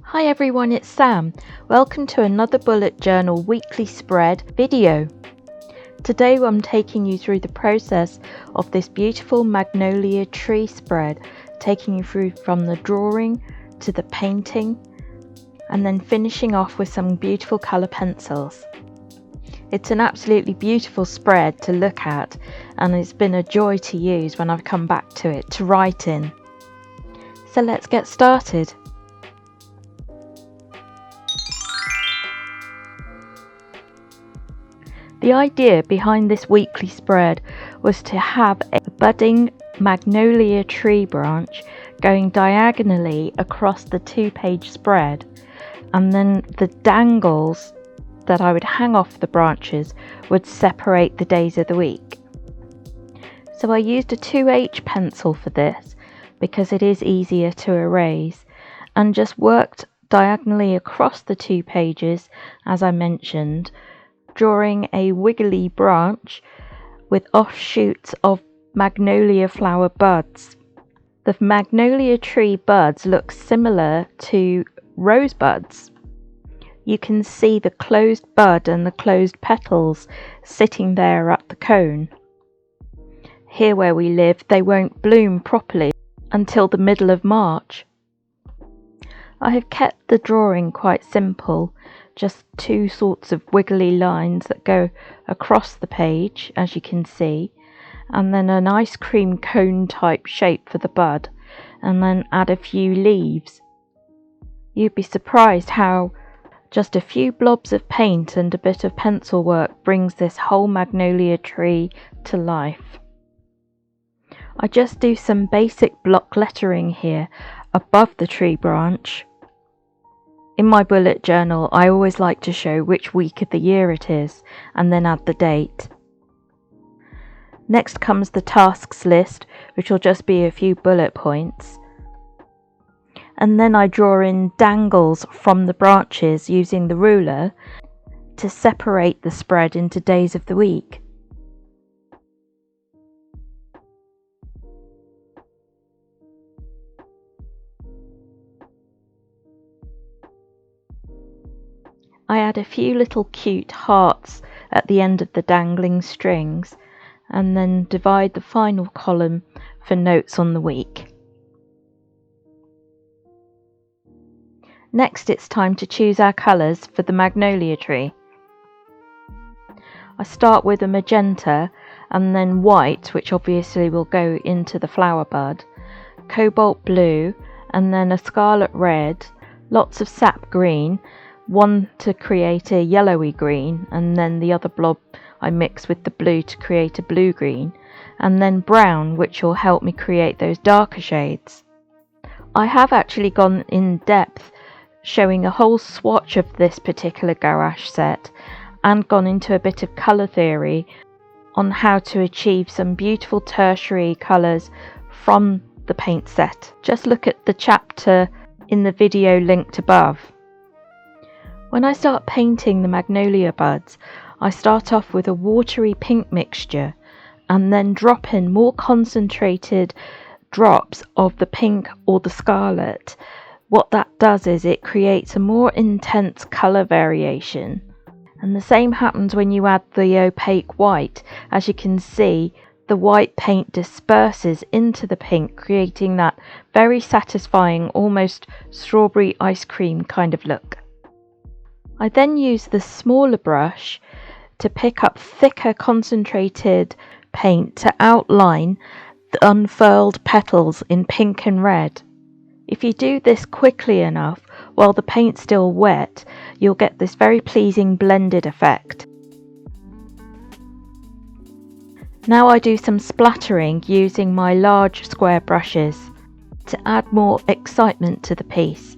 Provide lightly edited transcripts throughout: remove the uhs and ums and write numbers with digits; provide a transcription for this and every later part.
Hi everyone, it's Sam. Welcome to another bullet journal weekly spread video. Today I'm taking you through the process of this beautiful magnolia tree spread, taking you through from the drawing to the painting and then finishing off with some beautiful colour pencils. It's an absolutely beautiful spread to look at, and it's been a joy to use when I've come back to it to write in. So let's get started. The idea behind this weekly spread was to have a budding magnolia tree branch going diagonally across the 2-page spread, and then the dangles that I would hang off the branches would separate the days of the week. So I used a 2H pencil for this because it is easier to erase, and just worked diagonally across the 2 pages as I mentioned, drawing a wiggly branch with offshoots of magnolia flower buds. The magnolia tree buds look similar to rosebuds. You can see the closed bud and the closed petals sitting there at the cone. Here where we live, they won't bloom properly until the middle of March. I have kept the drawing quite simple, just 2 sorts of wiggly lines that go across the page, as you can see, and then an ice cream cone type shape for the bud, and then add a few leaves. You'd be surprised how just a few blobs of paint and a bit of pencil work brings this whole magnolia tree to life. I just do some basic block lettering here above the tree branch. In my bullet journal, I always like to show which week of the year it is and then add the date. Next comes the tasks list, which will just be a few bullet points. And then I draw in dangles from the branches using the ruler to separate the spread into days of the week. I add a few little cute hearts at the end of the dangling strings, and then divide the final column for notes on the week. Next, it's time to choose our colours for the magnolia tree. I start with a magenta and then white, which obviously will go into the flower bud, cobalt blue, and then a scarlet red, lots of sap green, one to create a yellowy green, and then the other blob I mix with the blue to create a blue green, and then brown, which will help me create those darker shades. I have actually gone in depth showing a whole swatch of this particular gouache set and gone into a bit of colour theory on how to achieve some beautiful tertiary colours from the paint set. Just look at the chapter in the video linked above. When I start painting the magnolia buds, I start off with a watery pink mixture and then drop in more concentrated drops of the pink or the scarlet. What that does is it creates a more intense colour variation. And the same happens when you add the opaque white. As you can see, the white paint disperses into the pink, creating that very satisfying, almost strawberry ice cream kind of look. I then use the smaller brush to pick up thicker concentrated paint to outline the unfurled petals in pink and red. If you do this quickly enough while the paint's still wet, you'll get this very pleasing blended effect. Now I do some splattering using my large square brushes to add more excitement to the piece.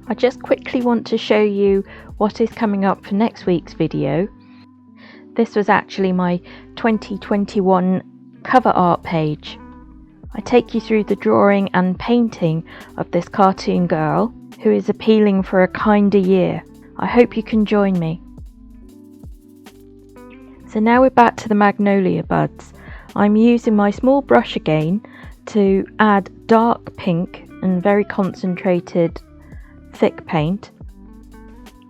I just quickly want to show you what is coming up for next week's video. This was actually my 2021 cover art page. I take you through the drawing and painting of this cartoon girl who is appealing for a kinder year. I hope you can join me. So now we're back to the magnolia buds. I'm using my small brush again to add dark pink and very concentrated thick paint,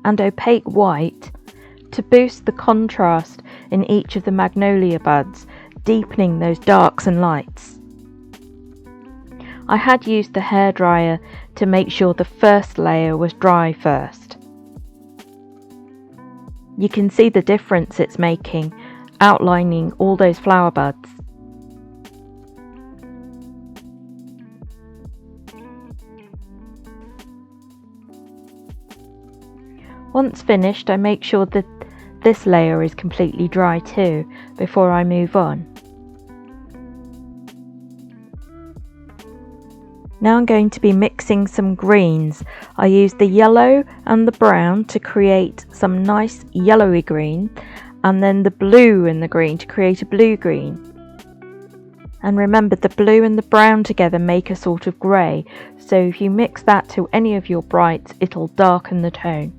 and opaque white to boost the contrast in each of the magnolia buds, deepening those darks and lights. I had used the hairdryer to make sure the first layer was dry first. You can see the difference it's making, outlining all those flower buds. Once finished, I make sure that this layer is completely dry too before I move on. Now I'm going to be mixing some greens. I used the yellow and the brown to create some nice yellowy green, and then the blue and the green to create a blue green. And remember, the blue and the brown together make a sort of grey, so if you mix that to any of your brights, it'll darken the tone.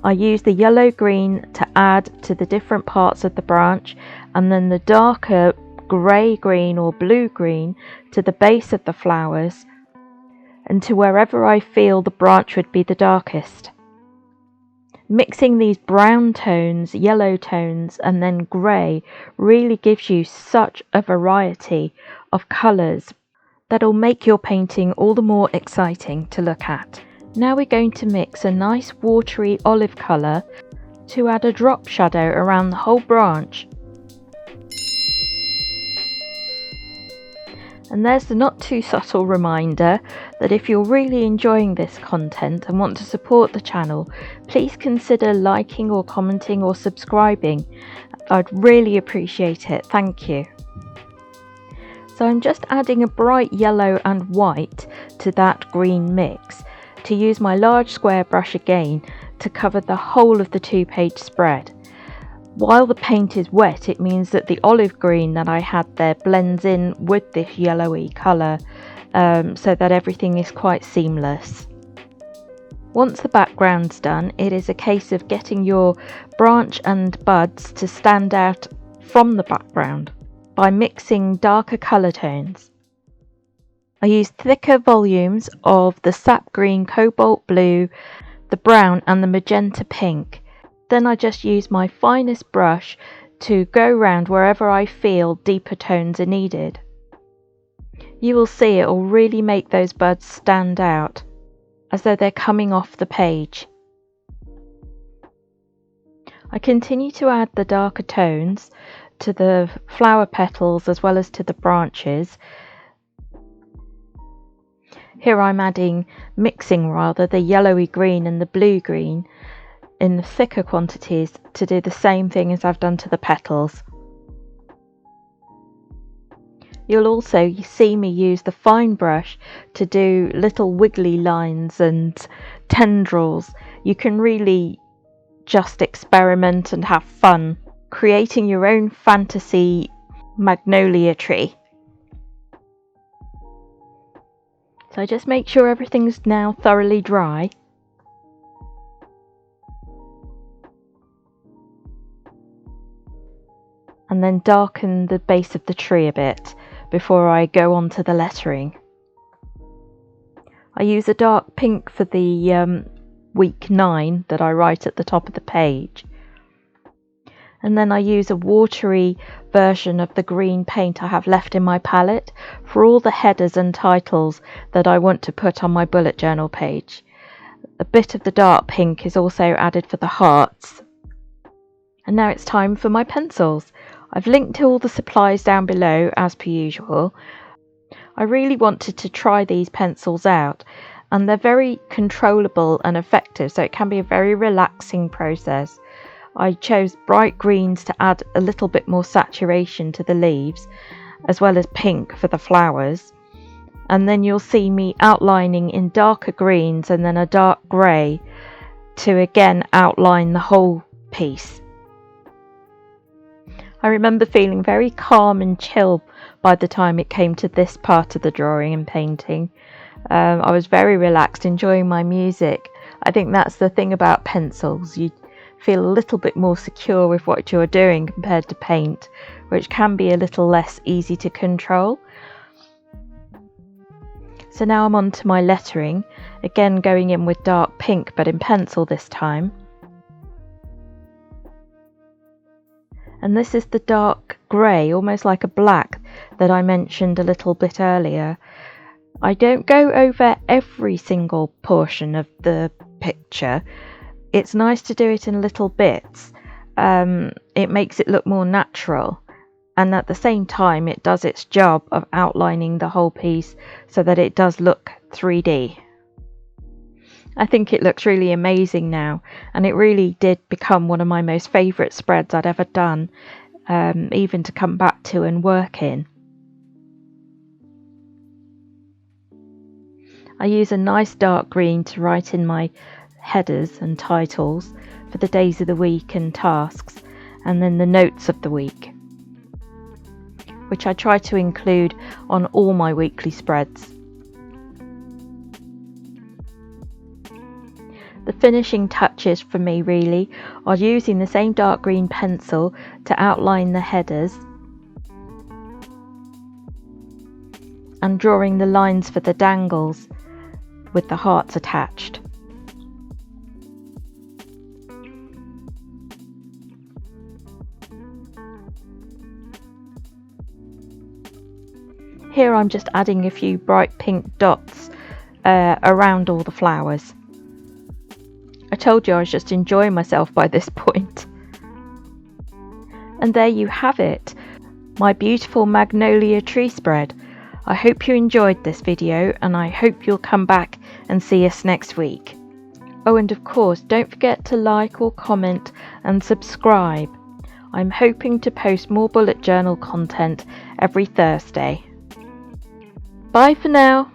I use the yellow green to add to the different parts of the branch, and then the darker grey green or blue green to the base of the flowers and to wherever I feel the branch would be the darkest. Mixing these brown tones, yellow tones and then grey really gives you such a variety of colours that'll make your painting all the more exciting to look at. Now we're going to mix a nice watery olive colour to add a drop shadow around the whole branch. And there's the not too subtle reminder that if you're really enjoying this content and want to support the channel, please consider liking or commenting or subscribing. I'd really appreciate it, thank you. So I'm just adding a bright yellow and white to that green mix to use my large square brush again to cover the whole of the 2-page spread. While the paint is wet, it means that the olive green that I had there blends in with this yellowy colour, so that everything is quite seamless. Once the background's done, it is a case of getting your branch and buds to stand out from the background by mixing darker colour tones. I used thicker volumes of the sap green, cobalt blue, the brown and the magenta pink. Then I just use my finest brush to go round wherever I feel deeper tones are needed. You will see it will really make those buds stand out, as though they're coming off the page. I continue to add the darker tones to the flower petals as well as to the branches. Here I'm mixing the yellowy green and the blue green in the thicker quantities to do the same thing as I've done to the petals. You'll also see me use the fine brush to do little wiggly lines and tendrils. You can really just experiment and have fun creating your own fantasy magnolia tree. So just make sure everything's now thoroughly dry. And then darken the base of the tree a bit before I go on to the lettering. I use a dark pink for the week 9 that I write at the top of the page. And then I use a watery version of the green paint I have left in my palette for all the headers and titles that I want to put on my bullet journal page. A bit of the dark pink is also added for the hearts. And now it's time for my pencils. I've linked to all the supplies down below as per usual. I really wanted to try these pencils out, and they're very controllable and effective, so it can be a very relaxing process. I chose bright greens to add a little bit more saturation to the leaves, as well as pink for the flowers. And then you'll see me outlining in darker greens and then a dark grey to again outline the whole piece. I remember feeling very calm and chill by the time it came to this part of the drawing and painting. I was very relaxed, enjoying my music. I think that's the thing about pencils. You feel a little bit more secure with what you're doing compared to paint, which can be a little less easy to control. So now I'm on to my lettering. again going in with dark pink but in pencil this time. And this is the dark grey, almost like a black, that I mentioned a little bit earlier. I don't go over every single portion of the picture. It's nice to do it in little bits. It makes it look more natural, and at the same time it does its job of outlining the whole piece so that it does look 3D. I think it looks really amazing now, and it really did become one of my most favourite spreads I'd ever done, even to come back to and work in. I use a nice dark green to write in my headers and titles for the days of the week and tasks, and then the notes of the week, which I try to include on all my weekly spreads. The finishing touches for me really are using the same dark green pencil to outline the headers and drawing the lines for the dangles with the hearts attached. Here I'm just adding a few bright pink dots around all the flowers. I told you I was just enjoying myself by this point. And there you have it, my beautiful magnolia tree spread. I hope you enjoyed this video, and I hope you'll come back and see us next week. Oh, and of course, don't forget to like or comment and subscribe. I'm hoping to post more bullet journal content every Thursday. Bye for now.